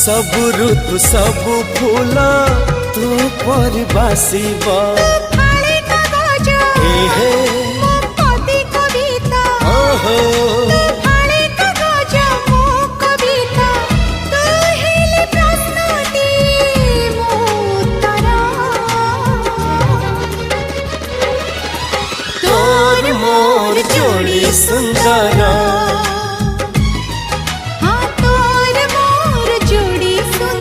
सब ऋतु सब फूल तू पर बासिबा फाळे कागज एहे मो पदी कविता ओहो फाळे कागज मो कविता तू हेली प्रश्नटी मो उत्तर तोर मोर जोड़ी सुंदर